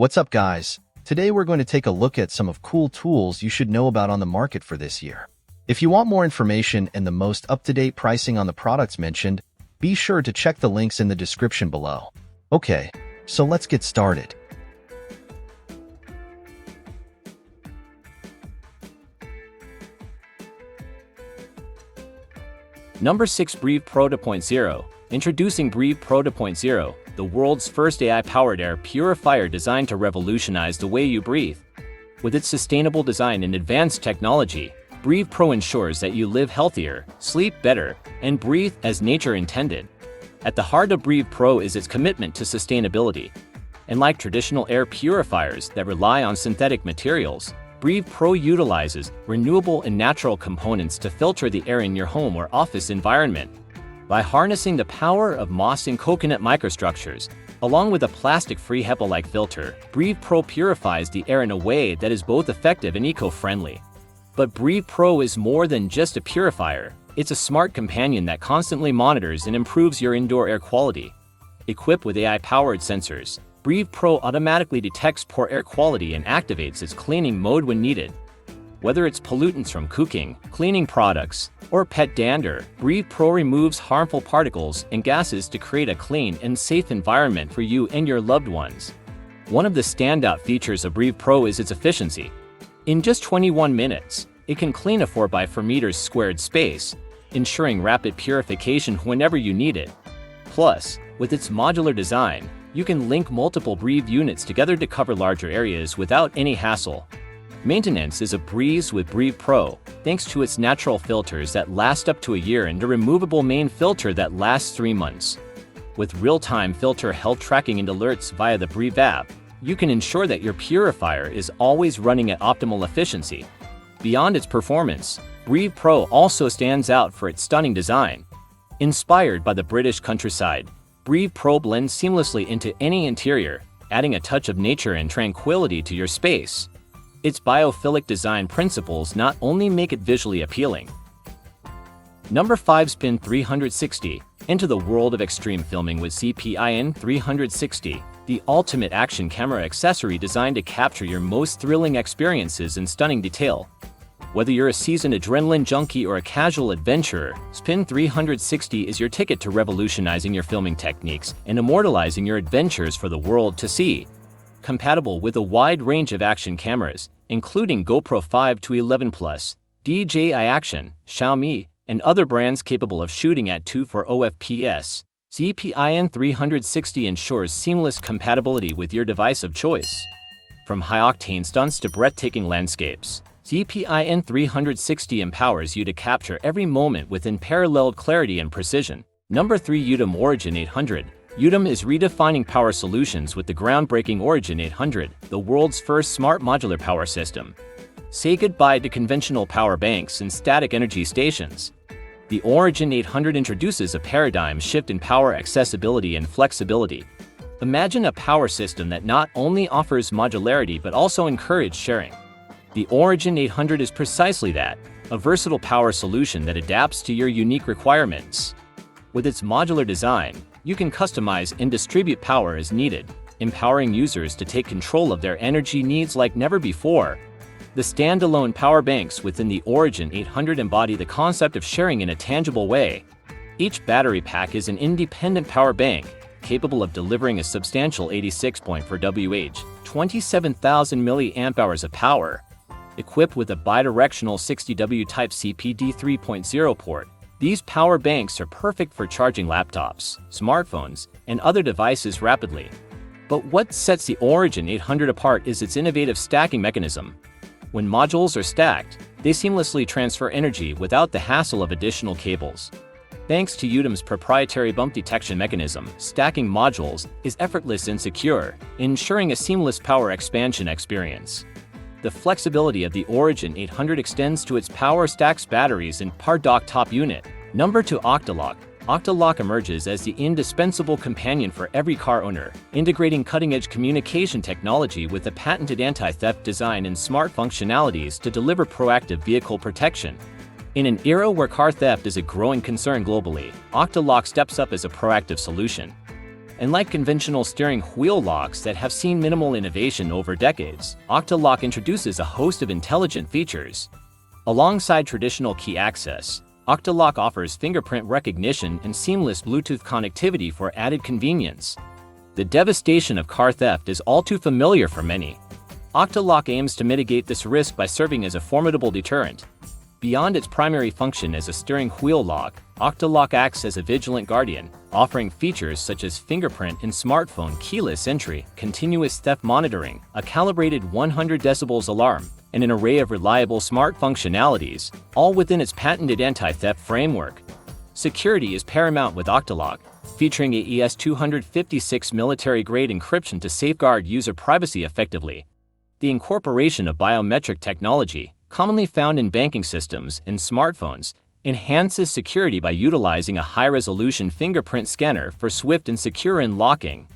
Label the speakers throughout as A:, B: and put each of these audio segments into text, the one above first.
A: What's up, guys? Today we're going to take a look at some of cool tools you should know about on the market for this year. If you want more information and the most up-to-date pricing on the products mentioned, be sure to check the links in the description below. Okay, so let's get started.
B: Number 6. Bri Pro 2.0. Introducing Bri Pro 2.0, the world's first AI-powered air purifier designed to revolutionize the way you breathe. With its sustainable design and advanced technology, Bri Pro ensures that you live healthier, sleep better, and breathe as nature intended. At the heart of Bri Pro is its commitment to sustainability. Unlike traditional air purifiers that rely on synthetic materials, Bri Pro utilizes renewable and natural components to filter the air in your home or office environment. By harnessing the power of moss and coconut microstructures, along with a plastic-free HEPA-like filter, Bri Pro purifies the air in a way that is both effective and eco-friendly. But Bri Pro is more than just a purifier. It's a smart companion that constantly monitors and improves your indoor air quality. Equipped with AI-powered sensors, Bri Pro automatically detects poor air quality and activates its cleaning mode when needed. Whether it's pollutants from cooking, cleaning products, or pet dander, Bri Pro removes harmful particles and gases to create a clean and safe environment for you and your loved ones. One of the standout features of Bri Pro is its efficiency. In just 21 minutes, it can clean a 4x4 meters squared space, ensuring rapid purification whenever you need it. Plus, with its modular design, you can link multiple Bri units together to cover larger areas without any hassle. Maintenance is a breeze with Bri Pro, thanks to its natural filters that last up to a year and a removable main filter that lasts 3 months. With real-time filter health tracking and alerts via the Bri app, you can ensure that your purifier is always running at optimal efficiency. Beyond its performance, Bri Pro also stands out for its stunning design. Inspired by the British countryside, Bri Pro blends seamlessly into any interior, adding a touch of nature and tranquility to your space. Its biophilic design principles not only make it visually appealing. Number 5. Spin 360. Enter the world of extreme filming with Spin 360, the ultimate action camera accessory designed to capture your most thrilling experiences in stunning detail. Whether you're a seasoned adrenaline junkie or a casual adventurer, Spin 360 is your ticket to revolutionizing your filming techniques and immortalizing your adventures for the world to see. Compatible with a wide range of action cameras, including GoPro 5 to 11 Plus, DJI Action, Xiaomi, and other brands capable of shooting at 240 fps, Spin 360 ensures seamless compatibility with your device of choice. From high-octane stunts to breathtaking landscapes, Spin 360 empowers you to capture every moment with unparalleled clarity and precision. Number 3. UDM Origin 800. UDM is redefining power solutions with the groundbreaking Origin 800, the world's first smart modular power system. Say goodbye to conventional power banks and static energy stations. The Origin 800 introduces a paradigm shift in power accessibility and flexibility. Imagine a power system that not only offers modularity but also encourages sharing. The Origin 800 is precisely that, a versatile power solution that adapts to your unique requirements. With its modular design, you can customize and distribute power as needed, empowering users to take control of their energy needs like never before. The standalone power banks within the Origin 800 embody the concept of sharing in a tangible way. Each battery pack is an independent power bank, capable of delivering a substantial 86.4 Wh, 27,000 mAh of power. Equipped with a bidirectional 60W Type-C PD 3.0 port, these power banks are perfect for charging laptops, smartphones, and other devices rapidly. But what sets the Origin 800 apart is its innovative stacking mechanism. When modules are stacked, they seamlessly transfer energy without the hassle of additional cables. Thanks to UDM's proprietary bump detection mechanism, stacking modules is effortless and secure, ensuring a seamless power expansion experience. The flexibility of the Origin 800 extends to its power stacks batteries and dock top unit. Number 2. Octolock. Octolock emerges as the indispensable companion for every car owner, integrating cutting-edge communication technology with a patented anti-theft design and smart functionalities to deliver proactive vehicle protection. In an era where car theft is a growing concern globally, Octolock steps up as a proactive solution. Unlike conventional steering wheel locks that have seen minimal innovation over decades, Octolock introduces a host of intelligent features. Alongside traditional key access, Octolock offers fingerprint recognition and seamless Bluetooth connectivity for added convenience. The devastation of car theft is all too familiar for many. Octolock aims to mitigate this risk by serving as a formidable deterrent. Beyond its primary function as a steering wheel lock, Octolock acts as a vigilant guardian, offering features such as fingerprint and smartphone keyless entry, continuous theft monitoring, a calibrated 100 decibels alarm, and an array of reliable smart functionalities, all within its patented anti-theft framework. Security is paramount with Octolock, featuring AES 256 military-grade encryption to safeguard user privacy effectively. The incorporation of biometric technology, commonly found in banking systems and smartphones, enhances security by utilizing a high-resolution fingerprint scanner for swift and secure unlocking.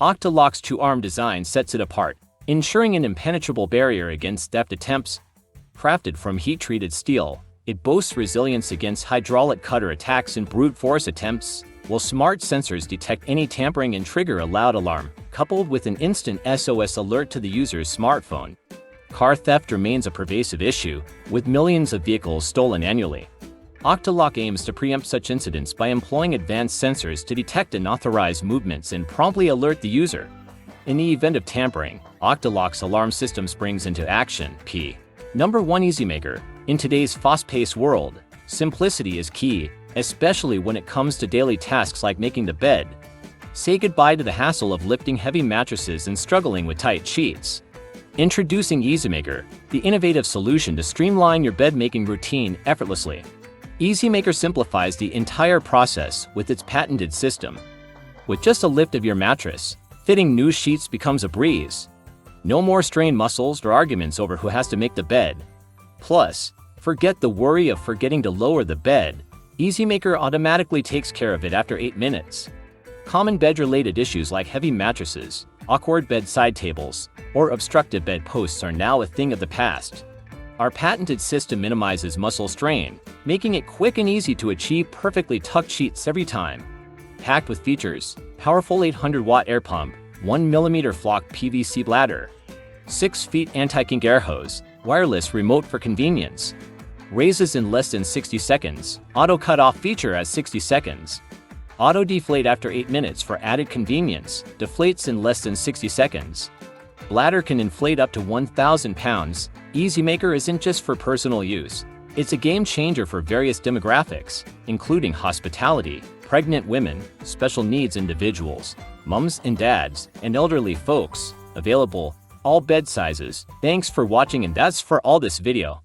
B: Octolock's two-arm design sets it apart, ensuring an impenetrable barrier against theft attempts. Crafted from heat-treated steel, it boasts resilience against hydraulic cutter attacks and brute force attempts, while smart sensors detect any tampering and trigger a loud alarm, coupled with an instant SOS alert to the user's smartphone. Car theft remains a pervasive issue, with millions of vehicles stolen annually. Octolock aims to preempt such incidents by employing advanced sensors to detect unauthorized movements and promptly alert the user. In the event of tampering, Octolock's alarm system springs into action. Number 1 Easymaker. In today's fast-paced world, simplicity is key, especially when it comes to daily tasks like making the bed. Say goodbye to the hassle of lifting heavy mattresses and struggling with tight sheets. Introducing Easymaker, the innovative solution to streamline your bed-making routine effortlessly. Easymaker simplifies the entire process with its patented system. With just a lift of your mattress, fitting new sheets becomes a breeze. No more strained muscles or arguments over who has to make the bed. Plus, forget the worry of forgetting to lower the bed. Easymaker automatically takes care of it after 8 minutes. Common bed-related issues like heavy mattresses, awkward bedside tables, or obstructive bed posts are now a thing of the past. Our patented system minimizes muscle strain, making it quick and easy to achieve perfectly tucked sheets every time. Packed with features: powerful 800-watt air pump, 1mm flock PVC bladder, 6 feet anti-kink air hose, wireless remote for convenience, raises in less than 60 seconds, auto cut-off feature at 60 seconds, auto deflate after 8 minutes for added convenience, deflates in less than 60 seconds. Bladder can inflate up to 1,000 pounds. Easymaker isn't just for personal use. It's a game changer for various demographics, including hospitality, pregnant women, special needs individuals, mums and dads, and elderly folks. Available all bed sizes. Thanks for watching, and that's for all this video.